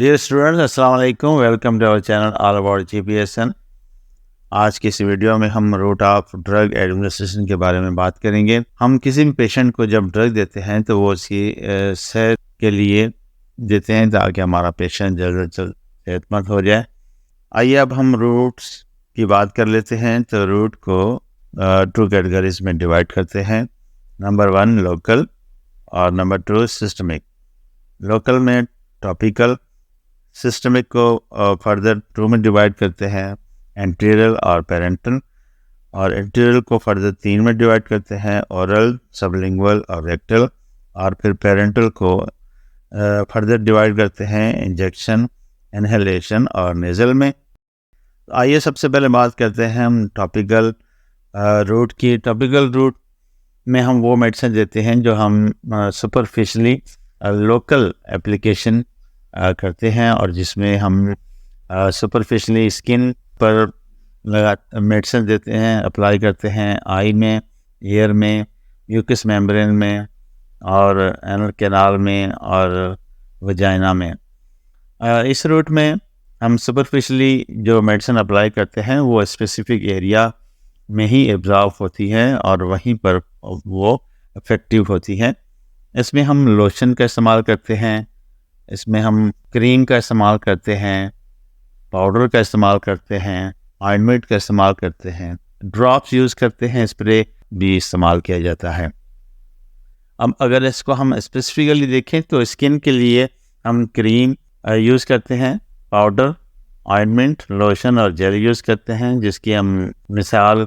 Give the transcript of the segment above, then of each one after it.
Dear students, अस्सलाम वालेकुम। Welcome to our channel all about GPSN. आज की इस वीडियो में हम रूट ऑफ ड्रग एडमिनिस्ट्रेशन के बारे में बात करेंगे। हम किसी भी पेशेंट को जब ड्रग देते हैं तो वो उसकी सेहत के लिए देते हैं ताकि हमारा पेशेंट जल्द से जल्द सेहतमंद हो जाए। आइए अब हम रूट्स की बात कर लेते हैं। तो रूट को 2 कैटेगरीज में डिवाइड करते हैं। नंबर 1 लोकल और नंबर 2 सिस्टमिक। लोकल में टॉपिकल, सिस्टमिक को फर्दर 2 में डिवाइड करते हैं, एंटीरियल और पेरेंटल, और एंटीरियल को फर्दर 3 में डिवाइड करते हैं, ओरल, सबलिंगुअल और रेक्टल, और फिर पेरेंटल को फर्दर डिवाइड करते हैं इंजेक्शन, इनहेलेशन और नेज़ल में। आइए सबसे पहले बात करते हैं हम टॉपिकल रूट की। टॉपिकल रूट में हम वो मेडिसिन देते हैं जो हम सुपरफिशली लोकल एप्लीकेशन करते हैं और जिसमें हम सुपरफिशली स्किन पर मेडिसिन देते हैं, अप्लाई करते हैं आई में, ईयर में, म्यूकस मेम्ब्रेन में और एनल कैनाल में और वजाइना में। इस रूट में हम सुपरफिशली जो मेडिसिन अप्लाई करते हैं वो स्पेसिफिक एरिया में ही एब्जॉर्ब होती है और वहीं पर वो इफ़ेक्टिव होती है। इसमें हम लोशन का इस्तेमाल करते हैं, इसमें हम क्रीम का इस्तेमाल करते हैं, पाउडर का इस्तेमाल करते हैं, ऑइंटमेंट का इस्तेमाल करते हैं, ड्रॉप्स यूज़ करते हैं, स्प्रे भी इस्तेमाल किया जाता है। अब अगर इसको हम स्पेसिफिकली देखें तो स्किन के लिए हम क्रीम यूज़ करते हैं, पाउडर, ऑइंटमेंट, लोशन और जेल यूज़ करते हैं, जिसकी हम मिसाल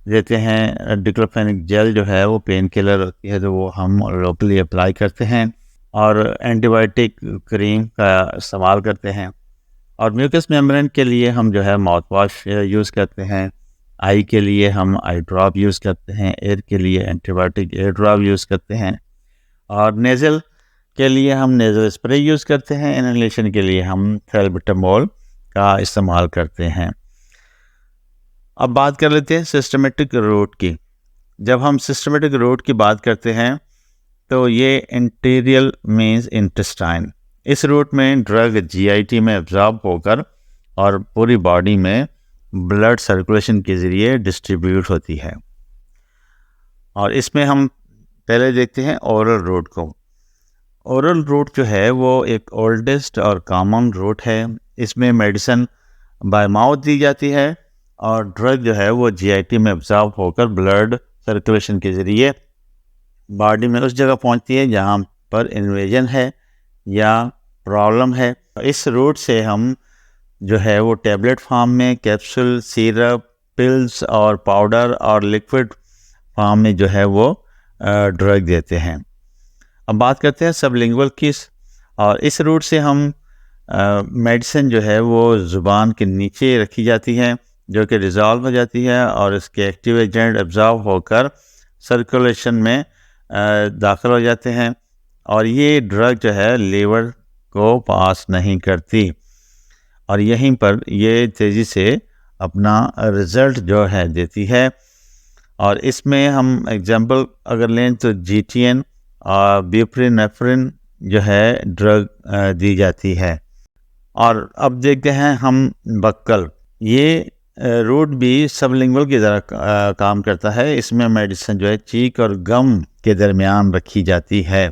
देते हैं डिक्लोफेनिक जेल जो है वो पेन किलर होती है, तो वो हम लोकली अप्लाई करते हैं, और एंटीबायोटिक क्रीम का इस्तेमाल करते हैं। और म्यूकस मेम्ब्रेन के लिए हम जो है माउथ वॉश यूज़ करते हैं, आई के लिए हम आई ड्रॉप यूज़ करते हैं, एयर के लिए एंटीबायोटिक एयर ड्रॉप यूज़ करते हैं, और नेज़ल के लिए हम नेज़ल स्प्रे यूज़ करते हैं, इनहेलेशन के लिए हम सैल्बुटामोल का इस्तेमाल करते हैं। अब बात कर लेते हैं सिस्टमेटिक रूट की। जब हम सिस्टमेटिक रूट की बात करते हैं तो ये इंटीरियल मीन्स इंटेस्टाइन। इस रूट में ड्रग जीआईटी में एब्जॉर्ब होकर और पूरी बॉडी में ब्लड सर्कुलेशन के ज़रिए डिस्ट्रीब्यूट होती है। और इसमें हम पहले देखते हैं ओरल रूट को। ओरल रूट जो है वो एक ओल्डेस्ट और कॉमन रूट है। इसमें मेडिसिन बाय माउथ दी जाती है और ड्रग जो है वो जीआईटी में एब्जॉर्ब होकर ब्लड सर्कुलेशन के ज़रिए बॉडी में उस जगह पहुंचती है जहां पर इन्वेजन है या प्रॉब्लम है। इस रूट से हम जो है वो टैबलेट फॉर्म में, कैप्सूल, सिरप, पिल्स और पाउडर और लिक्विड फॉर्म में जो है वो ड्रग देते हैं। अब बात करते हैं सबलिंगुअल की। और इस रूट से हम मेडिसिन जो है वो ज़ुबान के नीचे रखी जाती है, जो कि डिज़ोल्व हो जाती है और इसके एक्टिव एजेंट एब्जॉर्ब होकर सर्कुलेशन में दाखिल हो जाते हैं, और ये ड्रग जो है लीवर को पास नहीं करती और यहीं पर ये तेज़ी से अपना रिज़ल्ट जो है देती है। और इसमें हम एग्जांपल अगर लें तो जीटीएन और ब्यूप्रिनेफ्रिन जो है ड्रग दी जाती है। और अब देखते हैं हम बक्कल। ये रूट भी सबलिंगुअल की तरह काम करता है। इसमें मेडिसिन जो है चीक और गम के दरमियान रखी जाती है।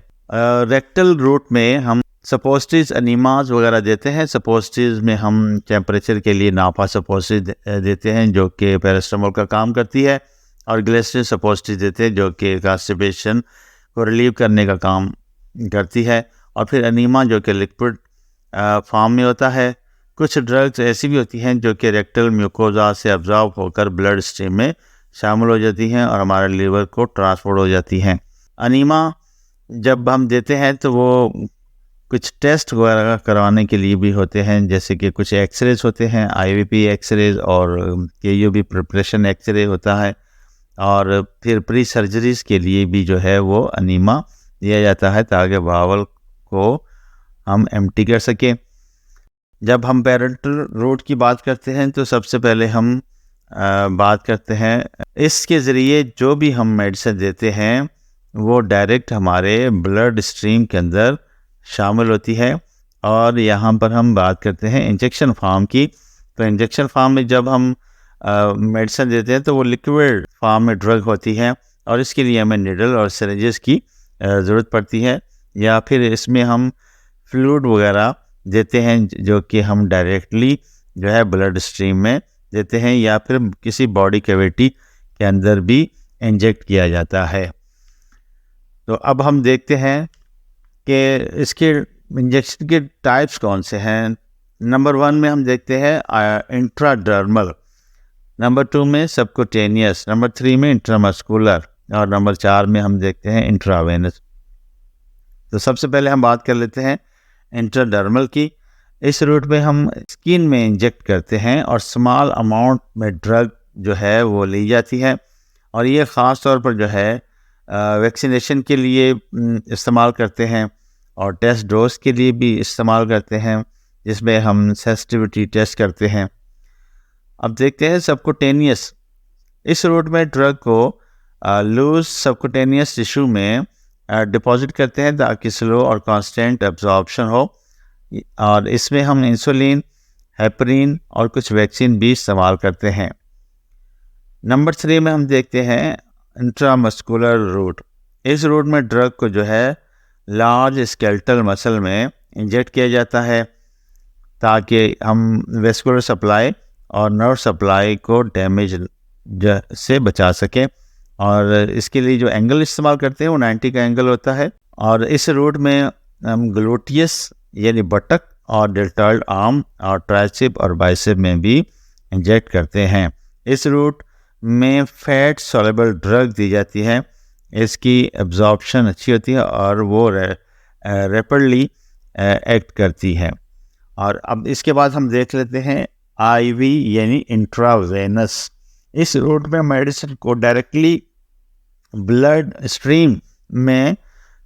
रेक्टल रूट में हम सपोस्टिज, अनीमाज वगैरह देते हैं। सपोस्टिज में हम टेम्परेचर के लिए नाफा सपोस्टिज देते हैं जो कि पैरास्टामोल का काम करती है, और ग्लिसरीन सपोस्टिज देते हैं जो कि कॉन्स्टिपेशन को रिलीव करने का काम करती है, और फिर अनीमा जो कि लिक्विड फॉर्म में होता है। कुछ ड्रग्स ऐसी भी होती हैं जो कि रेक्टल म्यूकोजा से अब्जॉर्ब होकर ब्लड स्ट्रीम में शामिल हो जाती हैं और हमारे लीवर को ट्रांसपोर्ट हो जाती हैं। अनीमा जब हम देते हैं तो वो कुछ टेस्ट वगैरह करवाने के लिए भी होते हैं, जैसे कि कुछ एक्सरेज होते हैं, आईवीपी एक्सरेज और केयूबी प्रिपरेशन एक्सरे होता है, और फिर प्री सर्जरीज के लिए भी जो है वो अनीमा दिया जाता है ताकि बावल को हम एम्प्टी कर सकें। जब हम पेरेंटल रूट की बात करते हैं तो सबसे पहले हम बात करते हैं इसके ज़रिए जो भी हम मेडिसिन देते हैं वो डायरेक्ट हमारे ब्लड स्ट्रीम के अंदर शामिल होती है और यहाँ पर हम बात करते हैं इंजेक्शन फॉर्म की। तो इंजेक्शन फॉर्म में जब हम मेडिसिन देते हैं तो वो लिक्विड फॉर्म में ड्रग होती है और इसके लिए हमें निडल और सिरिंजेस की ज़रूरत पड़ती है, या फिर इसमें हम फ्लूइड वगैरह देते हैं जो कि हम डायरेक्टली जो है ब्लड स्ट्रीम में देते हैं, या फिर किसी बॉडी कैविटी के अंदर भी इंजेक्ट किया जाता है। तो अब हम देखते हैं कि इसके इंजेक्शन के टाइप्स कौन से हैं। नंबर 1 में हम देखते हैं इंट्राडर्मल, नंबर 2 में सबक्यूटेनियस, नंबर 3 में इंट्रामस्कुलर और नंबर 4 में हम देखते हैं इंट्रावेनस। तो सबसे पहले हम बात कर लेते हैं इंट्राडर्मल की। इस रूट में हम स्किन में इंजेक्ट करते हैं और स्मॉल अमाउंट में ड्रग जो है वो ली जाती है, और ये ख़ास तौर पर जो है वैक्सीनेशन के लिए इस्तेमाल करते हैं और टेस्ट डोज के लिए भी इस्तेमाल करते हैं, जिसमें हम सेंसिटिविटी टेस्ट करते हैं। अब देखते हैं सबक्यूटेनियस। इस रूट में ड्रग को लूज सबक्यूटेनियस टिश्यू में डिपॉजिट करते हैं ताकि स्लो और कांस्टेंट एब्जॉर्प्शन हो, और इसमें हम इंसुलिन, हेपरिन और कुछ वैक्सीन भी इस्तेमाल करते हैं। नंबर 3 में हम देखते हैं इंट्रामस्कुलर रूट। इस रूट में ड्रग को जो है लार्ज स्केलेटल मसल में इंजेक्ट किया जाता है ताकि हम वेस्कुलर सप्लाई और नर्व सप्लाई को डैमेज से बचा सकें, और इसके लिए जो एंगल इस्तेमाल करते हैं वो 90 का एंगल होता है। और इस रूट में हम ग्लूटियस यानी बटक और डेल्टॉइड आर्म और ट्राइसेप और बाइसेप में भी इंजेक्ट करते हैं। इस रूट में फैट सॉल्युबल ड्रग दी जाती है, इसकी एब्जॉर्प्शन अच्छी होती है और वो रैपिडली एक्ट करती है। और अब इसके बाद हम देख लेते हैं आईवी यानी इंट्रावेनस। इस रूट में मेडिसिन को डायरेक्टली ब्लड स्ट्रीम में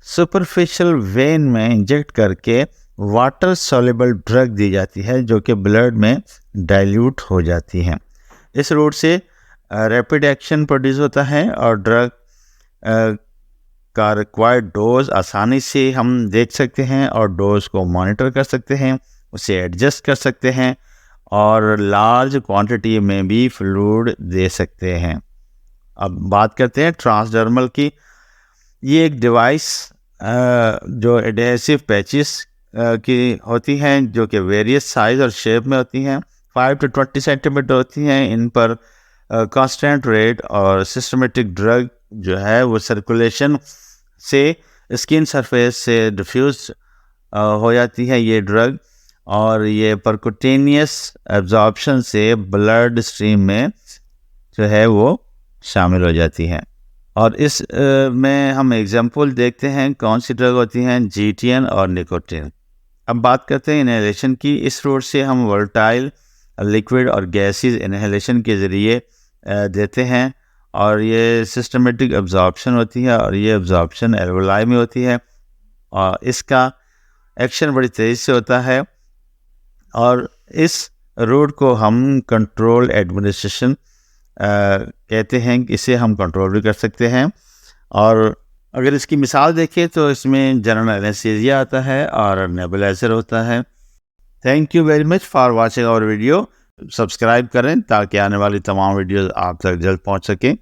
सुपरफिशियल वेन में इंजेक्ट करके वाटर सॉल्युबल ड्रग दी जाती है जो कि ब्लड में डाइल्यूट हो जाती है। इस रूट से रैपिड एक्शन प्रोड्यूस होता है और ड्रग का रिक्वायर्ड डोज आसानी से हम देख सकते हैं और डोज को मॉनिटर कर सकते हैं, उसे एडजस्ट कर सकते हैं और लार्ज क्वांटिटी में भी फ्लूइड दे सकते हैं। अब बात करते हैं ट्रांसडर्मल की। ये एक डिवाइस जो एडहेसिव पैचेस की होती हैं जो कि वेरियस साइज और शेप में होती हैं, 5 to 20 सेंटीमीटर होती हैं। इन पर कांस्टेंट रेट और सिस्टमेटिक ड्रग जो है वो सर्कुलेशन से स्किन सरफेस से डिफ्यूज हो जाती है ये ड्रग, और ये परक्यूटेनियस एब्जॉर्प्शन से ब्लड स्ट्रीम में जो है वो शामिल हो जाती है। और इस में हम एग्जाम्पल देखते हैं कौन सी ड्रग होती हैं, जीटीएन और निकोटीन। अब बात करते हैं इनहेलेशन की। इस रूट से हम वोलेटाइल लिक्विड और गैसेस इनहेलेशन के ज़रिए देते हैं, और ये सिस्टमेटिक एब्जॉर्प्शन होती है और ये एब्जॉर्प्शन एल्वोलाई में होती है, और इसका एक्शन बड़ी तेज़ी से होता है। और इस रूट को हम कंट्रोल एडमिनिस्ट्रेशन कहते हैं, इसे हम कंट्रोल भी कर सकते हैं। और अगर इसकी मिसाल देखें तो इसमें जनरल एनेस्थीसिया आता है और नेबुलाइजर होता है। Thank you very much for watching our video. Subscribe करें ताकि आने वाली तमाम वीडियोस आप तक जल्द पहुंच सकें।